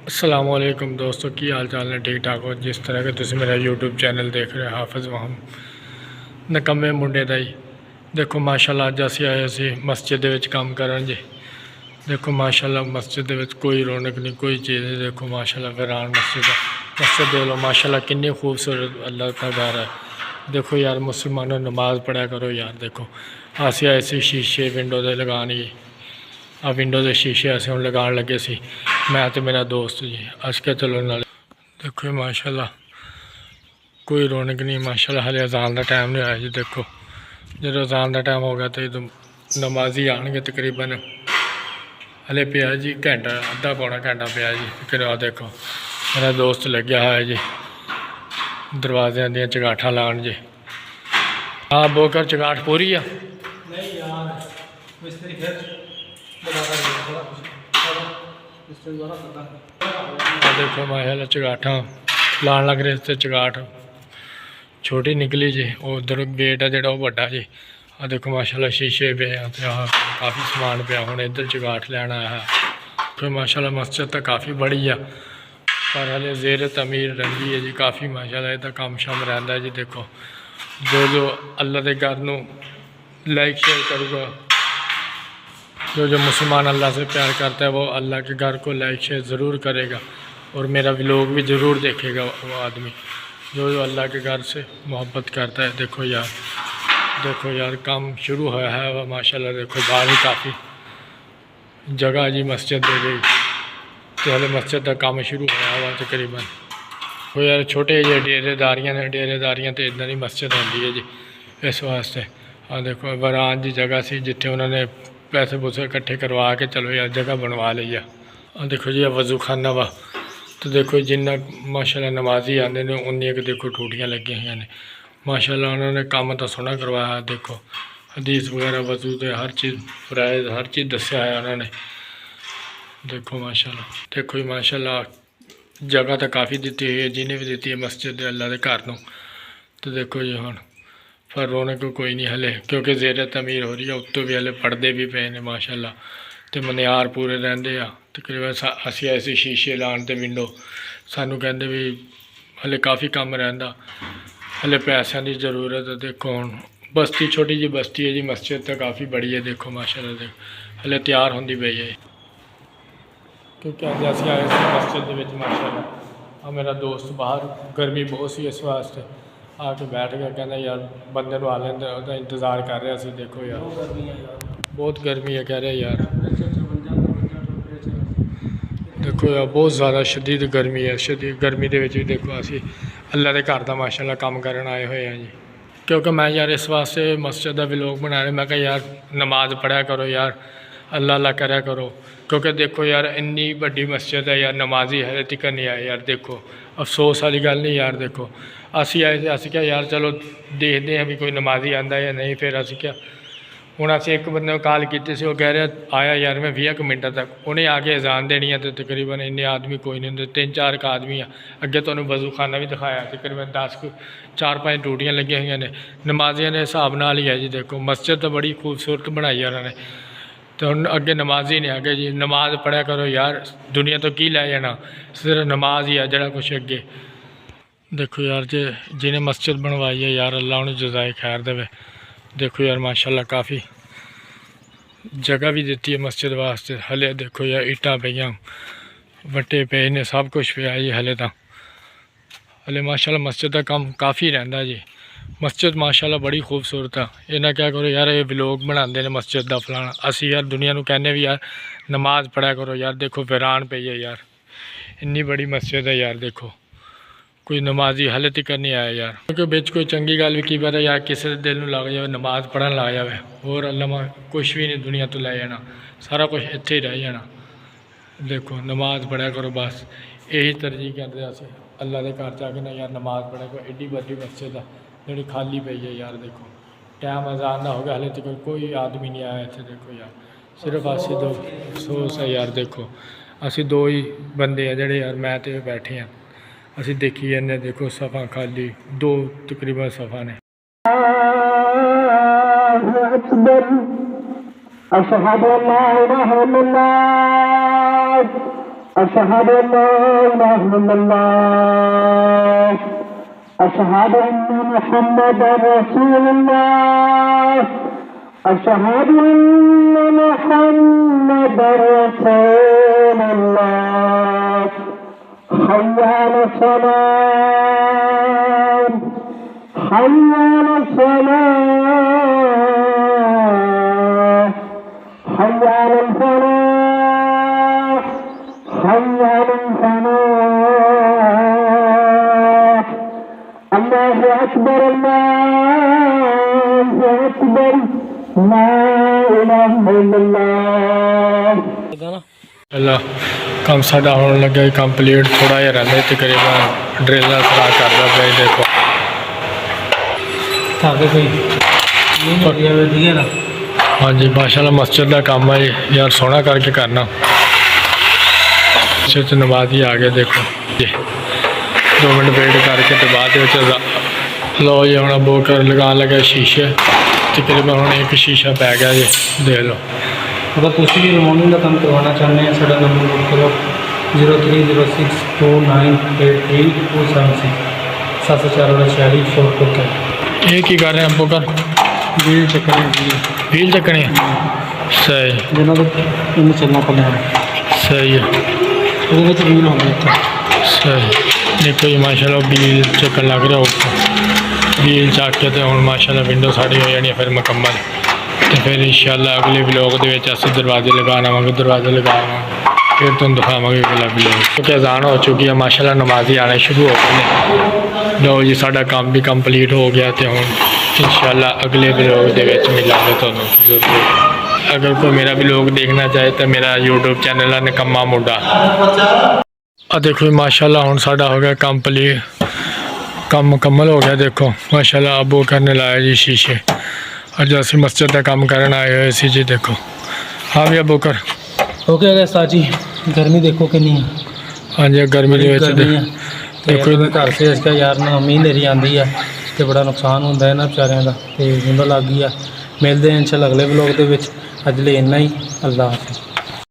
अस्सलामुअलैकुम दोस्तों की हाल चाल ने ठीक ठाक हो। जिस तरह के तुम मेरा यूट्यूब चैनल देख रहे हो हाफिज़ वहम नकम्मे मुंडे दा ही देखो माशाल्लाह अज असीं आए सी मस्जिद दे विच काम करन जी। देखो माशाल्लाह मस्जिद दे विच कोई रौनक नहीं कोई चीज़ नहीं। देखो माशाल्लाह वीरान मस्जिद है। मस्जिद देख लो माशाल्लाह कितनी खूबसूरत अल्लाह का घर है। देखो यार मुसलमानों नमाज़ पढ़ा करो यार। देखो असीं आए सी शीशे विंडो दे लगान जी। आ विंडो के शीशे अस हम लगा लगे सी मैं तो मेरा दोस्त जी। अस क्या चलो नाले देखो माशाल्लाह कोई रौनक नहीं। माशाल्लाह हले अजान का टाइम नहीं आया जी। देखो जो अजान का टाइम हो गया तो नमाजी आएंगे तकरीबन हले पिया जी घंटा अद्धा पौना घंटा पिया जी। फिर आ देखो मेरा दोस्त लग्या है जी दरवाज़े दियाँ चगाठा लान जी। हाँ बोकर चगाठ पूरी आ नहीं यार मिस्त्री फिर देखो माशाल्लाह चगाठा लान लग रहे थे। चगाठ छोटी निकली जी। उधर गेट है जो बड़ा जी। आ देखो माशाल्लाह शीशे पे काफ़ी समान पे हूँ इधर चगाठ लैन आया है। फिर माशाल्लाह मस्जिद तो काफ़ी बड़ी है पर हले जेर तमीर रही है जी। काफ़ी माशाल्लाह इसका काम शम रहा है जी। देखो जो अल्लाह के घर को लाइक शेयर करूँगा जो मुसलमान अल्लाह से प्यार करता है वो अल्लाह के घर को लाइक शेयर ज़रूर करेगा और मेरा व्लॉग भी ज़रूर देखेगा वो आदमी जो अल्लाह के घर से मोहब्बत करता है। देखो यार काम शुरू होया है वह माशाल्लाह। देखो बाहर ही काफ़ी जगह जी मस्जिद दे गई तो हले मस्जिद का काम शुरू होया हुआ तकरीबन। वो यार छोटे जे डेरेदारियाँ ने डेरेदारियाँ तो इधर ही मस्जिद आती है जी इस वास्ते। हाँ देखो वरान की जगह सी जिथे उन्होंने पैसे पूसे इकट्ठे करवा के चलो यार जगह बनवा ली है। देखो जी वजू खाना वा तो देखो जिन्ना माशाल्लाह नमाजी आते हैं उन्नी एक देखो टूटियाँ लगी हुई ने। माशाल्लाह उन्होंने काम तो सोहना करवाया। देखो हदीस वगैरह वजू के हर चीज़ फराइज हर चीज़ दसिया है उन्होंने। देखो माशाल्लाह देखो जी माशाल्लाह जगह तो काफ़ी दी हुई है जिन्हें भी दी है मस्जिद अल्लाह के घर को। तो देखो जी हम पर रौनक कोई नहीं हले क्योंकि जेर तमीर हो रही है उत्तों भी हले पढ़ते भी पे ने माशाल्लाह तो मनियार पूरे रेंदे आ। तकरीबन असी ऐसे शीशे लाने तो विंडो सानू कहते भी हले काफ़ी कम रहा हले पैसों की ज़रूरत है। देखो हम बस्ती छोटी जी बस्ती है जी मस्जिद तो काफ़ी बड़ी है। देखो माशाल्लाह देखो हले तैयार होंगी पई है क्योंकि अज असी आए थे मस्जिद के माशाल्लाह। हाँ मेरा दोस्त बाहर गर्मी बहुत सी इस वास्ते आके बैठ गया कहना यार बंदे आ लेंदे उसका इंतज़ार कर रहा सी। देखो यार बहुत गर्मी है कह रहे यार। देखो यार बहुत ज़्यादा शदीद गर्मी है। शदीद गर्मी के भी देखो असी अल्लाह के घर का माशाल्लाह काम करन आए हुए हैं जी। क्योंकि मैं यार इस वास्ते मस्जिद का व्लॉग बनाया मैं कहा यार नमाज पढ़ा करो यार अल्लाह अल्लाह करा करो क्योंकि देखो यार इन्नी बड़ी मस्जिद है यार नमाजी हले तक नहीं आए यार। देखो अफसोस वाली गल नहीं यार। देखो असी आए थे अस क्या यार चलो देखते हैं भी कोई नमाजी आता या नहीं। फिर अस क्या हूँ अस एक बंदे को कॉल की सी वो कह रहा आया यार मैं 20 मिनट तक उन्हें आके अजान देनी है तो तकरीबन इन्ने आदमी कोई नहीं होंगे 3-4 का आदमी आ। अगे तो वजू खाना भी दिखाया तकरीबन 4-5 टूटियाँ लगी हुई ने नमाजियों के हिसाब नाल ही है जी। देखो मस्जिद तो बड़ी खूबसूरत बनाई है उन्होंने तो हम अगे नमाजी ने आगे जी नमाज पढ़ा करो यार दुनिया तो की लै जाना सिर्फ नमाज ही है जरा कुछ अगे। देखो यार जिन्हें मस्जिद बनवाई है यार अल्लाह उन्हें जज़ाए खैर देवे। देखो यार माशाल्लाह काफ़ी जगह भी दी है मस्जिद वास्ते। हले देखो यार ईटा पईयां वट्टे पे ने सब कुछ पिया जी हले तो हले माशाल्लाह मस्जिद का काम काफ़ी रहा जी। मस्जिद माशाल्लाह बड़ी खूबसूरत है। इन्हें क्या करो यार ये व्लॉग बनाते हैं मस्जिद का फलाना असी यार दुनिया को कहने भी यार नमाज पढ़ा करो यार। देखो वीरान पई है यार इन्नी बड़ी मस्जिद है यार। देखो कोई नमाजी हले तक नहीं आया यार क्योंकि बिच कोई चंगी गल भी की पता यार किसी दिल में लग जाए नमाज पढ़न लग जाए और अल्लाह कुछ भी नहीं दुनिया तो लै जाना सारा कुछ इत्थे ही रह जाना। देखो नमाज पढ़ा करो बस यही तरजीह करते अस अल्लाह के घर जाके ना यार नमाज पढ़ा करो। एड्डी बड़ी मस्जिद है जी खाली पई है यार। देखो टाइम अजान का हो गया हले तक कोई आदमी नहीं आया इतने। देखो यार सिर्फ असी दो अफसोस है यार। देखो असी दो ही बंदे हैं जोड़े यार मैं तो बैठे हैं असी देखी जाने। देखो सफ़ा खाली 2 तकरीबन सफ़ा ने। أشهد أن لا إله إلا الله أشهد أن محمدا رسول الله أشهد أن محمدا رسول الله حي على الصلاة حي على الصلاة حي على الفلاح حي على الفلاح الله أكبر الله أكبر لا إله إلا الله ਅੱਲਾ ਕੰਮ ਸਾਡਾ ਹੋਣ ਲੱਗਾ ਕੰਪਲੀਟ ਥੋੜਾ ਜਿਹਾ ਰਹਿੰਦਾ ਤਕਰੀਬਨ ਡਰਿਲ ਦਾ ਸਰਾ ਕਰਦਾ ਪਿਆ ਜੀ ਦੇਖੋ ताकि कोई नहीं बढ़िया बढ़िया ना ਹਾਂਜੀ ਮਾਸ਼ਾਅੱਲਾ ਮਸਜਿਦ ਦਾ ਕੰਮ ਹੈ ਜੀ ਯਾਰ ਸੋਹਣਾ ਕਰਕੇ ਕਰਨਾ ਸਿਰ ਤੇ ਨਮਾਜ਼ ਹੀ ਆ ਗਏ ਦੇਖੋ ਜੀ 2 ਮਿੰਟ ਵੇਟ ਕਰਕੇ ਤੇ ਬਾਅਦ ਦੇ ਵਿੱਚ ਲਓ ਜੀ ਹੁਣ ਅਬੂ ਕਰ ਲਗਾਉਣ ਲੱਗਾ ਸ਼ੀਸ਼ੇ ਤਕਰੀਬਨ ਹੁਣ ਇੱਕ ਸ਼ੀਸ਼ਾ ਪੈ ਗਿਆ ਜੀ ਦੇਖ ਲਓ अगर तुम भी रिमोविंग का काम करवाना चाहते हैं साढ़ा नंबर नोट करो 0306298327 704 ਇਹ ਕੀ ਕਰ ਰਹੇ ਅਬੂ ਕਰ ਵੀਲ ਚੱਕਣੇ ਵੀਲ ਚੱਕਣੇ ਆ? ਸਹੀ ਜਿਹਨਾਂ ਦੇ ਇਹਨੂੰ ਚੱਲਣਾ ਪੈਂਦਾ ਹੈ ਸਹੀ ਹੈ ਉਹਦੇ ਵਿੱਚ ਵੀਲ ਹੁੰਦੇ ਇੱਥੇ ਸਹੀ ਦੇਖੋ ਜੀ ਮਾਸ਼ਾਅੱਲਾ ਵੀਲ ਚੱਕਣ ਲੱਗ ਰਿਹਾ ਉੱਪਰ ਵੀਲ ਚੱਕ ਕੇ ਤੇ ਹੁਣ ਮਾਸ਼ਾਅੱਲਾ ਵਿੰਡੋ ਸਾਡੀ ਹੋ ਜਾਣੀ ਹੈ ਫਿਰ ਮੁਕੰਮਲ ਤੇ ਫਿਰ ਇਨਸ਼ਾਅੱਲਾ ਅਗਲੇ ਵਲੋਗ ਦੇ ਵਿੱਚ ਅਸੀਂ ਦਰਵਾਜ਼ੇ ਲਗਾਉਣ ਆਵਾਂਗੇ ਦਰਵਾਜ਼ੇ ਲਗਾਵਾਂਗੇ ਫਿਰ ਤੁਹਾਨੂੰ ਦਿਖਾਵਾਂਗੇ ਅਗਲਾ ਵਲੋਗ ਕਿਉਂਕਿ ਅਜ਼ਾਨ ਹੋ ਚੁੱਕੀ ਹੈ ਮਾਸ਼ਾਅੱਲਾ ਨਮਾਜ਼ੀ ਆਉਣੇ ਸ਼ੁਰੂ ਹੋ ਗਏ ਨੇ ਲਓ ਜੀ ਸਾਡਾ ਕੰਮ ਵੀ ਕੰਪਲੀਟ ਹੋ ਗਿਆ ਤੇ ਹੁਣ ਇਨਸ਼ਾਅੱਲਾ ਅਗਲੇ ਵਲੋਗ ਦੇ ਵਿੱਚ ਮਿਲਾਂਗੇ ਤੁਹਾਨੂੰ ਜ਼ਰੂਰ ਅਗਰ ਕੋਈ ਮੇਰਾ ਵਲੋਗ ਦੇਖਣਾ ਚਾਹੇ ਤਾਂ ਮੇਰਾ YouTube ਚੈਨਲ ਹੈ ਨਿਕੰਮਾ ਮੁੰਡਾ ਆ ਦੇਖੋ ਮਾਸ਼ਾਅੱਲਾ ਹੁਣ ਸਾਡਾ ਹੋ ਗਿਆ ਕੰਪਲੀਟ ਕੰਮ ਮੁਕੰਮਲ ਹੋ ਗਿਆ ਦੇਖੋ ਮਾਸ਼ਾਅੱਲਾ ਅਬੂ ਕਰਨੇ ਲਾਇਆ ਜੀ ਸ਼ੀਸ਼ੇ ਅੱਜ ਅਸੀਂ ਮਸਜਿਦ ਦਾ ਕੰਮ ਕਰਨ ਆਏ ਹੋਏ ਸੀ ਜੀ ਦੇਖੋ ਹਾਂ ਵੀ ਅਬੂ ਕਰ हो गया गया साजी गर्मी देखो कितनी है ਹਾਂਜੀ ਗਰਮੀ ਦੇ ਵਿੱਚ गर्मी है देखो देखो घर से इसका यार ना मीह नेरी आती है तो बड़ा नुकसान होता है ना बेचारियों का तो जिंदा लग गई है मिलते हैं इंशाल्लाह अगले ब्लॉग के अज ले इन्ना ही अल्लाह हाफिज़।